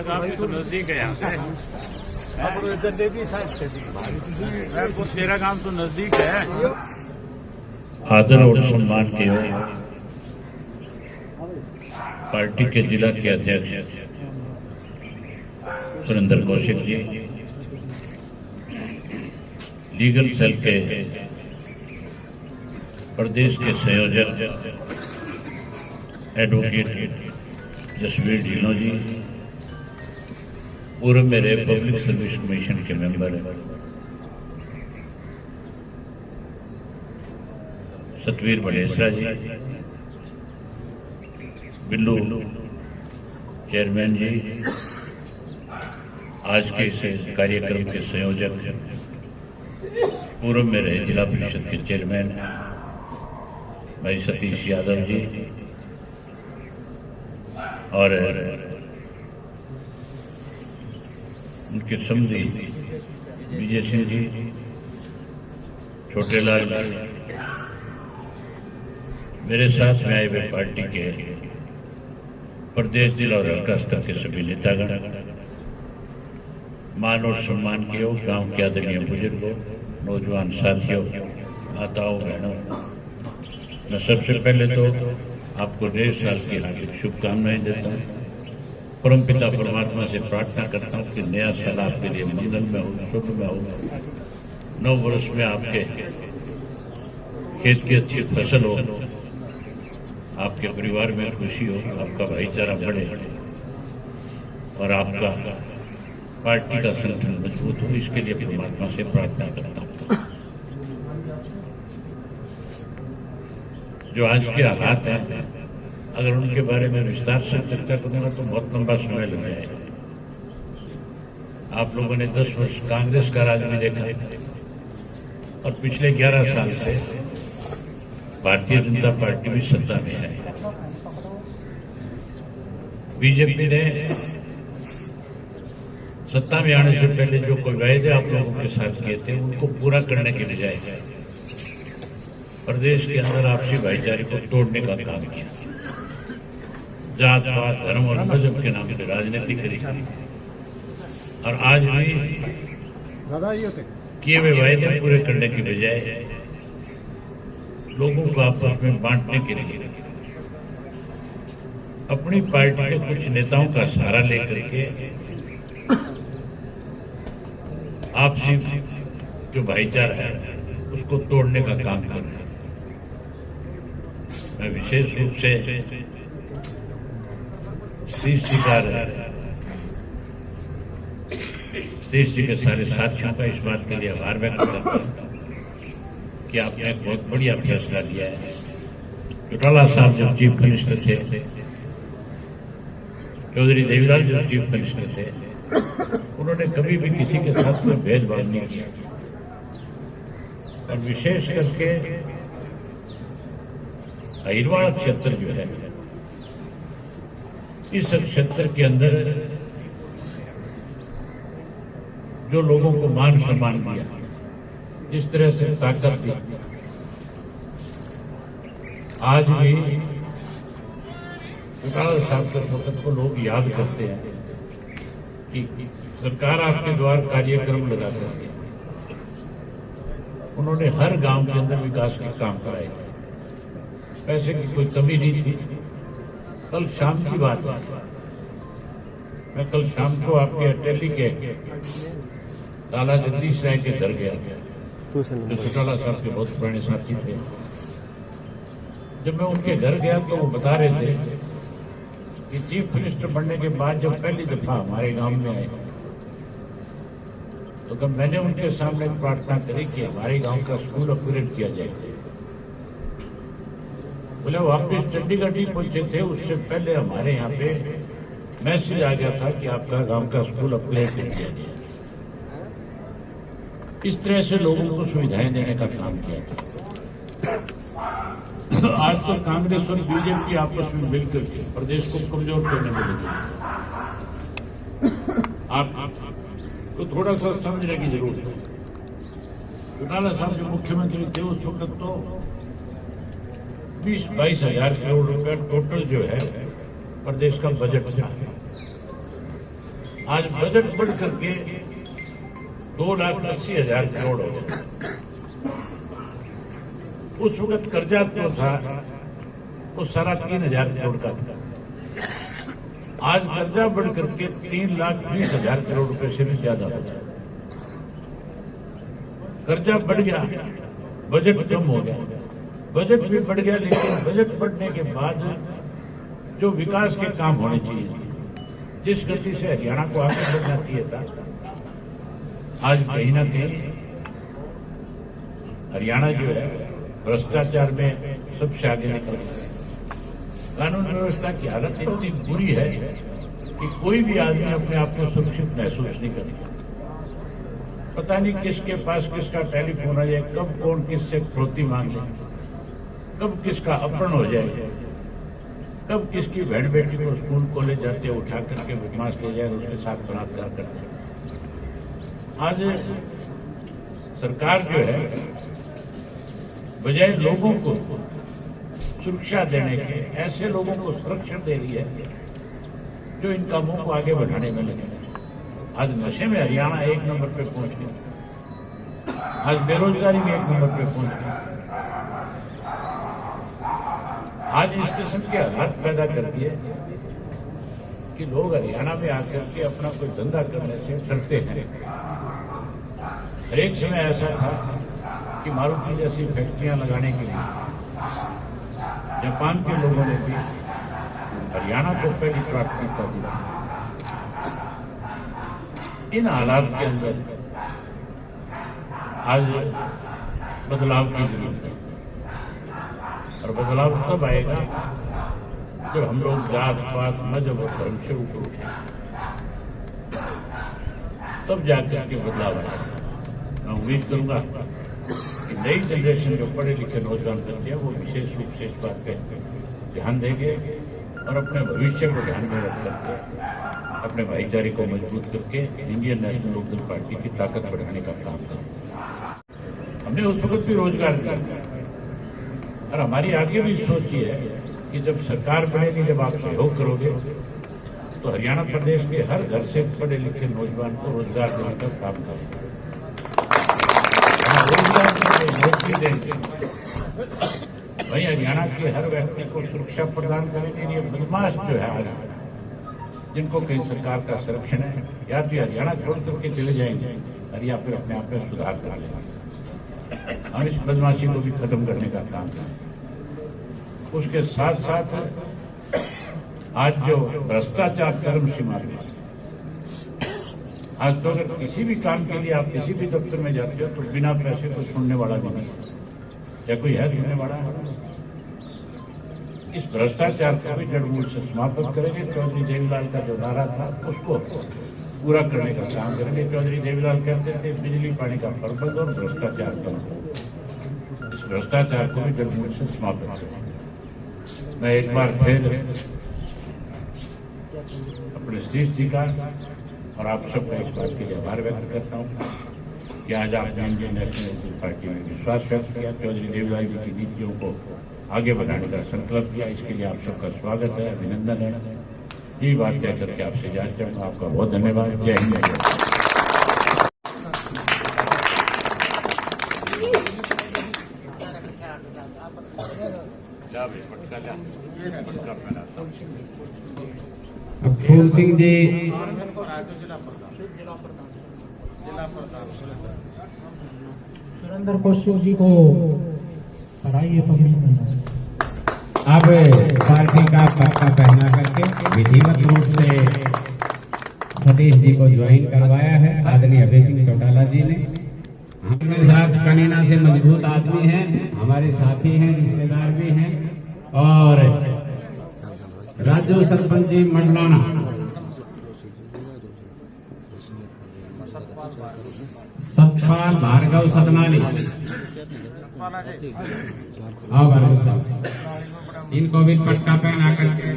काम तो नजदीक है यहाँ से, तेरा काम तो नजदीक है। आदर और सम्मान के पार्टी के जिला के अध्यक्ष सुरेंद्र कौशिक जी, लीगल सेल के प्रदेश के संयोजक एडवोकेट जसवीर ढीलों जी, पूर्व में रहे पब्लिक सर्विस कमीशन के मेंबर सतवीर बलेसरा जी, बिल्लू चेयरमैन जी, आज के इस कार्यक्रम के संयोजक पूर्व में रहे जिला परिषद के चेयरमैन भाई सतीश यादव जी और उनके समधी विजय सिंह जी, छोटे लाल जी, मेरे साथ में आए हुए पार्टी के प्रदेश जिला और हल्का स्तर के सभी नेतागण, मान और सम्मान के हो गांव के आदरणीय बुजुर्गों, नौजवान साथियों, माताओं, बहनों, मैं सबसे पहले तो आपको नए साल की हार्दिक शुभकामनाएं देता हूं। परमपिता परमात्मा से प्रार्थना करता हूं कि नया साल आपके लिए मंगल में हो, शुभ में हो, नव वर्ष में आपके खेत की अच्छी फसल हो, आपके परिवार में खुशी हो, आपका भाईचारा बढ़े और आपका पार्टी का संगठन मजबूत हो, इसके लिए परमात्मा से प्रार्थना करता हूं। जो आज के हालात हैं, अगर उनके बारे में विस्तार से चर्चा करूंगा तो बहुत लंबा समय लग जाएगा। आप लोगों ने 10 वर्ष कांग्रेस का राज भी देखा और पिछले 11 साल से भारतीय जनता पार्टी भी सत्ता में है। बीजेपी ने सत्ता में आने से पहले जो कोई वायदे आप लोगों के साथ किए थे उनको पूरा करने के बजाय प्रदेश के अंदर आपसी भाईचारे को तोड़ने का काम किया, जात पात धर्म और मजहब के नाम से राजनीति करी और आज भी किए हुए वायदे पूरे करने की बजाय लोगों को आपस में बांटने के लिए अपनी पार्टी के कुछ नेताओं का सहारा लेकर के आपसी जो भाईचारा है उसको तोड़ने का काम कर रहे हैं। मैं विशेष रूप से शीश जी के सारे साथियों का इस बात के लिए आभार व्यक्त करता हूं कि आपने एक बहुत बढ़िया फैसला लिया है। चौटाला साहब जब चीफ मिनिस्टर थे, चौधरी देवीलाल जब चीफ मिनिस्टर थे, उन्होंने कभी भी किसी के साथ में भेदभाव नहीं किया और विशेष करके अहिरवाड़ा क्षेत्र जो है, इस क्षेत्र के अंदर जो लोगों को मान सम्मान दिया, इस तरह से ताकत दी, आज भी चौटाला साहब के वक्त को लोग याद करते हैं कि सरकार आपके द्वार कार्यक्रम लगा करके उन्होंने हर गांव के अंदर विकास के काम कराए थे। पैसे की कोई कमी नहीं थी। कल शाम की बात है, मैं कल शाम को आपके अटेली के लाला जगदीश राय के घर गया था, जो चौटाला साहब के बहुत पुराने साथी थे। जब मैं उनके घर गया तो वो बता रहे थे कि चीफ मिनिस्टर बनने के बाद जब पहली दफा हमारे गांव में आए तो जब मैंने उनके सामने प्रार्थना करी कि हमारे गांव का स्कूल अपग्रेड किया जाए, बोले वापिस चंडीगढ़ ही पहुंचे थे, उससे पहले हमारे यहाँ पे मैसेज आ गया था कि आपका गांव का स्कूल अपग्रेड किया जाए। इस तरह से लोगों को सुविधाएं देने का काम किया था। आज तो कांग्रेस और बीजेपी आपस में मिलकर के प्रदेश को कमजोर करने में लगी। आप तो थोड़ा सा समझने की जरूरत है। चौटाला साहब जो मुख्यमंत्री थे उस वक्त तो 20-22 हजार करोड़ रुपया टोटल जो है प्रदेश का बजट था। आज बजट बढ़ करके 2,80,000 करोड़ हो गया। उस वक्त कर्जा तो था वो सारा 3,000 करोड़ का था। आज कर्जा बढ़ करके 3,20,000 करोड़ रुपए से भी ज्यादा हो गया। कर्जा बढ़ गया, बजट कम हो गया, बजट भी बढ़ गया, लेकिन बजट बढ़ने के बाद जो विकास के काम होने चाहिए, जिस गति से हरियाणा को आगे बढ़ना चाहिए था, आज कहीं ना कहीं हरियाणा जो है भ्रष्टाचार में सबसे आगे निकल गया। कानून व्यवस्था की हालत इतनी बुरी है कि कोई भी आदमी अपने आप को सुरक्षित महसूस नहीं करेगा। पता नहीं किसके पास किसका टेलीफोन आ जाए, कब कौन किससे फिरौती मांग ले, कब किसका अपहरण हो जाए, कब किसकी बहन बेटी को स्कूल कॉलेज जाते उठा करके बदमाश ले जाए, उसके साथ बलात्कार करते। आज सरकार जो है बजाय लोगों को सुरक्षा देने के, ऐसे लोगों को संरक्षण दे रही है जो इन कामों को आगे बढ़ाने में लगे। आज नशे में हरियाणा 1 नंबर पे पहुंच गया, आज बेरोजगारी में 1 नंबर पे पहुंच गया। आज इस किस्म के हालात पैदा कर दिए कि लोग हरियाणा में आकर के अपना कोई धंधा करने से डरते हैं। हर एक समय ऐसा था कि मारुति जैसी फैक्ट्रियां लगाने के लिए जापान के लोगों ने भी हरियाणा को पहली प्राथमिकता दी। इन हालात के अंदर आज बदलाव की जरूरत है, और बदलाव तब आएगा जब हम लोग जात पात मजहब और धर्म से ऊपर उठे, तब जाकर के बदलाव आएगा। मैं उम्मीद करूंगा कि नई जनरेशन जो पढ़े लिखे नौजवान करते हैं वो विशेष रूप से इस बात पर ध्यान देंगे और अपने भविष्य को ध्यान में रख करके अपने भाईचारे को मजबूत करके इंडियन नेशनल लोकदल पार्टी की ताकत बढ़ाने का काम करें। हमने उस वक्त भी रोजगार दिया और हमारी आगे भी सोच ये है कि जब सरकार बनेगी, जब आप सहयोग करोगे तो हरियाणा प्रदेश के हर घर से पढ़े लिखे नौजवान को रोजगार देने का काम करेंगे। रोजगार नौकरी देंगे, वहीं हरियाणा के हर व्यक्ति को सुरक्षा प्रदान करेंगे। ये बदमाश जो है आज जिनको कहीं सरकार का संरक्षण है, या तो हरियाणा छोड़ करके चले जाएंगे और या फिर अपने आप में सुधार कर लेंगे। हम इस बदमाशी को भी खत्म करने का काम करें। उसके साथ साथ आज जो भ्रष्टाचार चरम सीमा पे, आज तो अगर किसी भी काम के लिए आप किसी भी दफ्तर में जाते हो तो बिना पैसे को सुनने वाला भी नहीं है, या कोई है सुनने वाला है। इस भ्रष्टाचार को भी जड़मूल से समाप्त करेंगे। चौधरी देवीलाल का जो नारा था उसको पूरा करने का काम करेंगे। चौधरी देवीलाल कहते थे बिजली पानी का प्रबंध और भ्रष्टाचार बंद। इस भ्रष्टाचार को भी जड़मूल से समाप्त करेंगे। मैं एक बार फिर अपने शीश जी का और आप सबका इस बात के लिए आभार व्यक्त करता हूं कि आज आपने इंडियन नेशनल पार्टी में विश्वास व्यक्त किया, चौधरी देवीलाल जी की नीतियों को आगे बढ़ाने का संकल्प किया। इसके लिए आप सबका स्वागत है, अभिनंदन है। यही बात कह करके आपसे जाना चाहूंगा। आपका बहुत धन्यवाद। जय हिंद। अब फूल सिंह जी सुरेंद्र कौशिक जी को पढ़ाइए पगड़ी में। अब पार्टी का पक्का पहना करके विधिवत रूप से सतीश जी को ज्वाइन करवाया है आदरणीय अभय सिंह चौटाला जी ने। हमारे साथ कनीना से मजबूत आदमी हैं, हमारे साथी हैं, रिश्तेदार भी हैं। और राजू सरपंच जी मंडलाना, सतपाल भार्गव सतनाली, आओ भार्गव साहब, इनको भी पट्टा पहना करके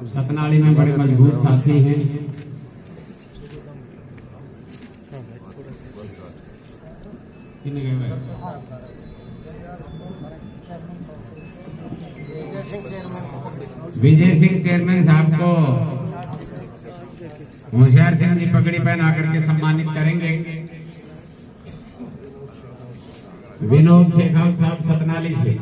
सतनाली में बड़े मजबूत साथी हैं। विजय सिंह चेयरमैन साहब को होशियार सिंह जी पगड़ी पहना करके सम्मानित करेंगे। विनोद शेखावत साहब सतनाली से।